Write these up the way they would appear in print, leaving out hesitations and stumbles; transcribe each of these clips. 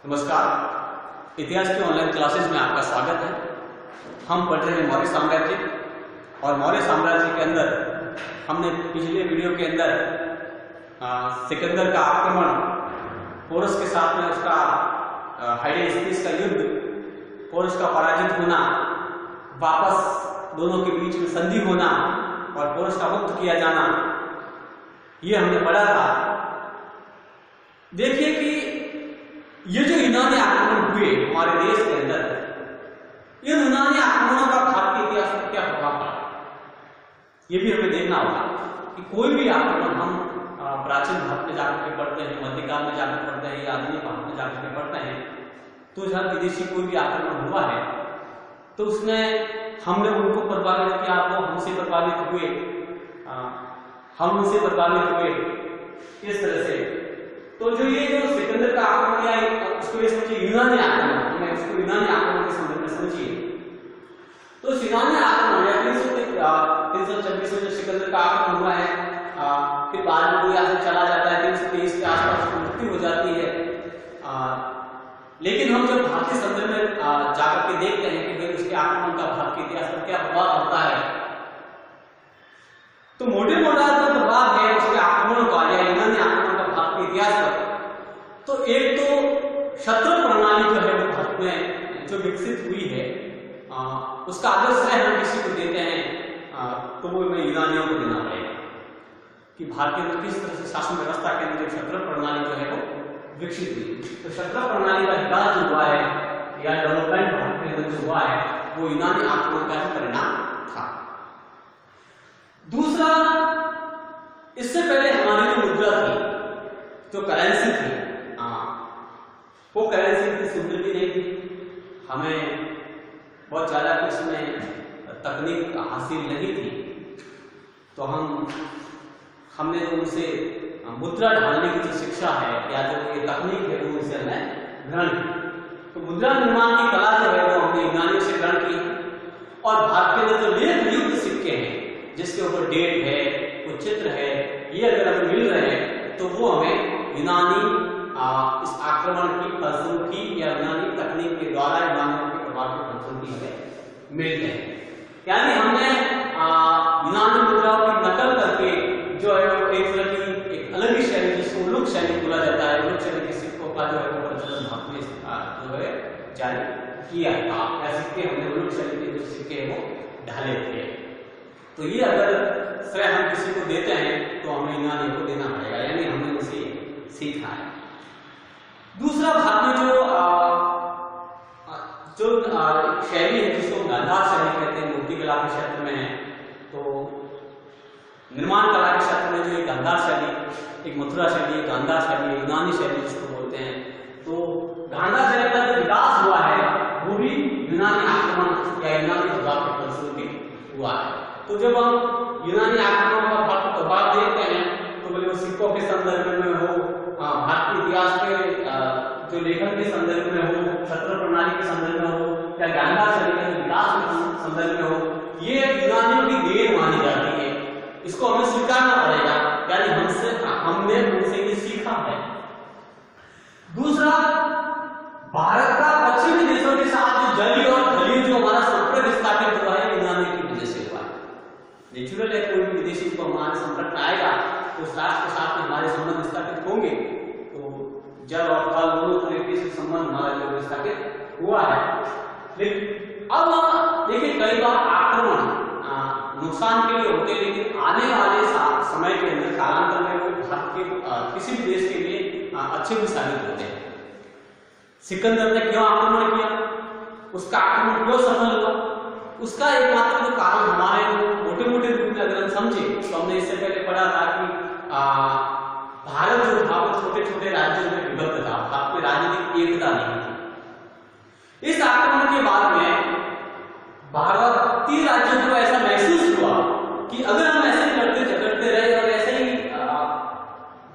नमस्कार। इतिहास की ऑनलाइन क्लासेस में आपका स्वागत है। हम पढ़ रहे हैं मौर्य साम्राज्य और मौर्य साम्राज्य के अंदर हमने पिछले वीडियो के अंदर सिकंदर का आक्रमण, पोरस के साथ में उसका हाइडेस्टिस का युद्ध, पोरस का पराजित होना, वापस दोनों के बीच में संधि होना और पोरस का मुक्त किया जाना, ये हमने पढ़ा था। देखिए कि ये जो यूनानी आक्रमण हुए हमारे देश के अंदर, इन यूनानी आक्रमणों का भारतीय इतिहास पर क्या प्रभाव पड़ा, ये भी हमें देखना होगा कि कोई भी आक्रमण हम प्राचीन भारत में जाकर के पढ़ते हैं, मध्यकाल में जाकर पढ़ते हैं या आधुनिक भारत में जाकर के पढ़ते हैं, तो जब विदेशी कोई भी आक्रमण हुआ है तो उसमें हमने उनको प्रभावित किया, वो हमसे प्रभावित हुए, हम उनसे प्रभावित हुए, इस तरह से। तो जो ये जो सिकंदर का आक्रमण या उसको ये समझिए यूनानी आक्रमण, हमें उसको यूनानी आक्रमण के संदर्भ में समझिए। तो यूनानी आक्रमण या 326 में जो सिकंदर का आक्रमण हुआ है, फिर बाद में वो यहाँ से चला जाता है, 323 के आसपास उसकी मृत्यु हो जाती है। लेकिन हम जब भारतीय संदर्भ में जाकर के देखते हैं कि भाई उसके आक्रमण का भारत के इतिहास पर क्या प्रभाव होता है, तो मोटे मोटा जो प्रभाव है उसके आक्रमण का या यूनानी आक्रमण का भारत के इतिहास पर, तो एक तो शस्त्र प्रणाली जो है वो भारत में जो विकसित हुई है, उसका आदर्श हम किसी को देते हैं तो वो हमें यूनानियों को देना पड़ेगा कि भारत के अंदर किस तरह से शासन व्यवस्था के अंदर शस्त्र प्रणाली जो है वो विकसित हुई। तो शस्त्र प्रणाली का विकास जो हुआ है या डेवलपमेंट भारत के अंदर जो हुआ है वो यूनानी आक्रमण का ही परिणाम था। दूसरा, इससे पहले हमारी जो मुद्रा थी, जो करेंसी थी, वो करेंसी इतनी सुंदर भी नहीं थी, हमें बहुत ज्यादा कुछ में तकनीक हासिल नहीं थी, तो हमने जो उनसे मुद्रा ढालने की जो शिक्षा है या जो ये तकनीक है वो उनसे हमने ग्रहण की। तो मुद्रा निर्माण की कला जो है वो हमने यूनानियों से ग्रहण की और भारत के अंदर जो लेख युक्त सिक्के हैं जिसके ऊपर डेट है, कोई चित्र है, ये अगर हमें मिल रहे हैं तो वो हमें यूनानी इस आक्रमण की फलश्रुति या यूनानी तकनीक के द्वारा यूनानियों के प्रभाव की फलश्रुति हमें मिलते हैं। यानी हमने यूनानी मुद्राओं की नकल करके जो है वो एक तरह की एक अलग ही शैली, जिसको उलुक शैली बोला जाता है, उलुक शैली के सिक्कों का जो है वो प्रचलन भारत में जो है जारी किया था, या सिक्के हमने उलुक शैली के जो सिक्के हैं वो ढाले थे। तो ये अगर श्रेय हम किसी को देते हैं तो हमें यूनानी को देना पड़ेगा, यानी हमने उसे सीखा है। दूसरा, भारत में जो शैली है जिसको गांधार शैली कहते हैं, मूर्ति कला के क्षेत्र में है, तो निर्माण कला के क्षेत्र में जो एक गांधार शैली, एक मथुरा शैली, एक गांधार शैली, यूनानी शैली जिसको बोलते हैं, तो गांधार शैली का जो विकास हुआ है वो भी यूनानी आक्रमण या यूनानी प्रभाव के फलश्रुति हुआ है। तो जब हम यूनानी आक्रमण का प्रभाव देखते हैं तो बोले वो सिक्कों के संदर्भ में हो, भारतीय इतिहास के जो लेखन के संदर्भ में हो, शस्त्र प्रणाली के संदर्भ में हो या गांधार शैली के विकास के संदर्भ में हो, ये यूनानियों की देन मानी जाती है, इसको हमें स्वीकारना पड़ेगा, यानी हमने उनसे ये सीखा है। दूसरा, भारत का पश्चिमी देशों के साथ जो जलीय और थलीय जो हमारा संपर्क स्थापित हुआ है यूनानी की वजह से हुआ है। नेचुरल है, कोई भी विदेशी को हमारे संपर्क में आएगा तो उस राष्ट्र के साथ में हमारे संबंध स्थापित होंगे, तो जल और थल दोनों तरीके से संबंध हमारा जो स्थापित हुआ है। लेकिन अब देखिए कई बार आक्रमण नुकसान के लिए होते हैं, लेकिन आने वाले समय के अंदर कालांतर में वो भारत के किसी भी देश के लिए अच्छे भी साबित होते हैं। सिकंदर ने क्यों आक्रमण किया, उसका आक्रमण क्यों सफल हुआ, उसका एकमात्र जो कारण हमारे मोटे मोटे रूप में अगर हम समझे तो हमने इससे पहले पढ़ा था कि भारत जो था वो छोटे छोटे राज्यों में विभक्त था, भारत में राजनीतिक एकता नहीं थी। इस आक्रमण के बाद में भारतीय राज्यों को ऐसा महसूस हुआ कि अगर हम ऐसे लड़ते झगड़ते रहे और ऐसे ही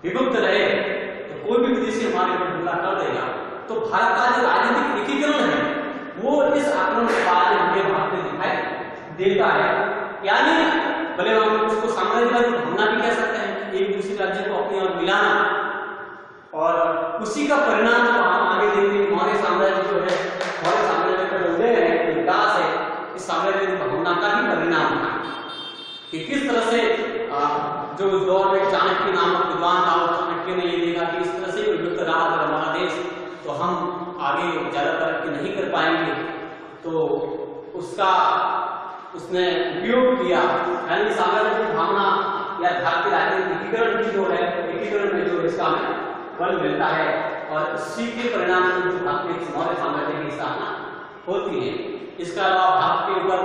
विभक्त रहे तो कोई भी विदेशी हमारे ऊपर हमला कर देगा। तो भारत का जो राजनीतिक एकीकरण है वो इस आक्रमण के बाद हमें भारत में दिखाई देता है। यानी भले हम उसको साम्राज्यवादी हमला भी कह सकते हैं, एक दूसरे राज्य को अपनी ओर मिलाना, और उसी का परिणाम जो हम आगे देखेंगे, मौर्य साम्राज्य जो है, मौर्य साम्राज्य का उदय है, विकास है, इस साम्राज्य की भावना का ही परिणाम है कि किस तरह से जो उस दौर में चाणक्य नामक विद्वान था, चाणक्य ने ये देखा कि इस तरह से युद्ध रहा अगर हमारा देश तो हम आगे ज्यादा तरक्की नहीं कर पाएंगे, तो उसका उसने उपयोग किया। यानी साम्राज्य की भावना या भारतीय राजनीति एकीकरण की जो है, एकीकरण में जो इसका हमें बल मिलता है और इसी के परिणाम में भारतीय मौर्य साम्राज्य की स्थापना होती है। इसका अलावा भारत के ऊपर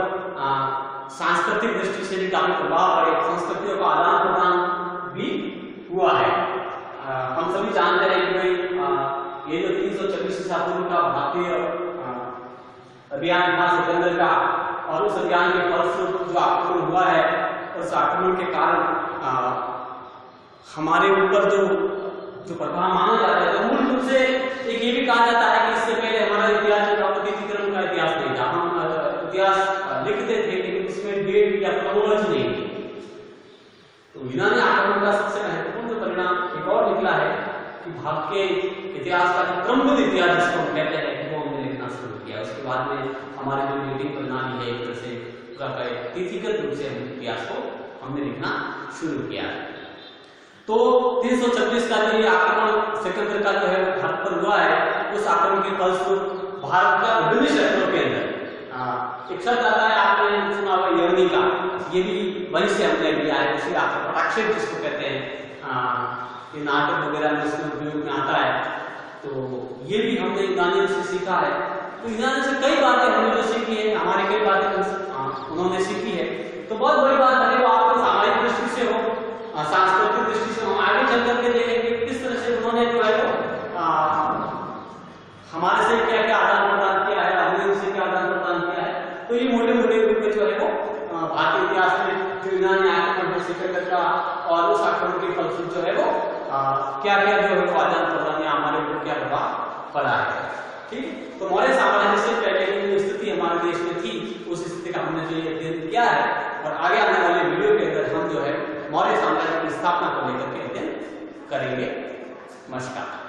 सांस्कृतिक दृष्टि से भी काफी प्रभाव पड़े, संस्कृतियों का आदान प्रदान भी हुआ है। हम सभी जानते हैं कि भाई ये जो 326 ईसा पूर्व का भारतीय अभियान था सिकंदर का, और उस अभियान के फलस्वरूप जो आक्रमण हुआ है, उस आक्रमण के कारण हमारे ऊपर जो प्रभाव माना जाता है, तो मूल रूप से एक ये भी कहा जाता है कि इससे पहले हमारा इतिहास जो प्रागैतिकीकरण का इतिहास नहीं था, हम इतिहास लिखते थे लेकिन उसमें डेट या क्रोनोलॉजी नहीं थी। तो यूनानी आक्रमण का सबसे महत्वपूर्ण जो परिणाम एक और निकला है कि भारत के इतिहास का जो क्रमबद्ध इतिहास जिसको हम कहते हैं, वो हमने लिखना शुरू किया। उसके बाद में हमारी जो डेटिंग प्रणाली है, एक तरह से तिथिगत रूप से हम इतिहास को हमने लिखना शुरू किया। तो 326 का जो ये आक्रमण सिकंदर का जो है भारत पर हुआ है, उस आक्रमण के फलस्वरूप भारत का विभिन्न क्षेत्रों के अंदर एक शब्द आता है, आपने सुना होगा यवनी का, ये भी वहीं से हमने लिया है, उसी आक्षेप जिसको कहते हैं, ये नाटक वगैरह में इसमें उपयोग में आता है। तो ये भी हमने यूनानियों से सीखा है। तो यूनानियों से कई बातें हमने जो सीखी है, हमारी कई बातें उन्होंने सीखी है। तो बहुत बड़ी बात है वो आपको सामाजिक दृष्टि से हो, सांस्कृतिक दृष्टि से हम आगे चल करके देखेंगे किस तरह से उन्होंने जो है वो हमारे से क्या क्या आदान प्रदान किया है, हमने उनसे क्या आदान प्रदान किया है। तो ये मोटे मोटे रूप में जो है वो भारतीय इतिहास में जो यूनानी आक्रमण सिकंदर का और उस आक्रमण के फलस्वरूप जो है वो क्या क्या जो है वो आदान प्रदान या हमारे ऊपर क्या प्रभाव पड़ा है। ठीक, तो मौर्य साम्राज्य से पहले की जो स्थिति हमारे देश में थी, उस स्थिति का हमने जो अध्ययन किया है, और आगे आने वाले वीडियो के अंदर हम जो है मौर्य साम्राज्य की स्थापना को लेकर के अध्ययन करेंगे। नमस्कार।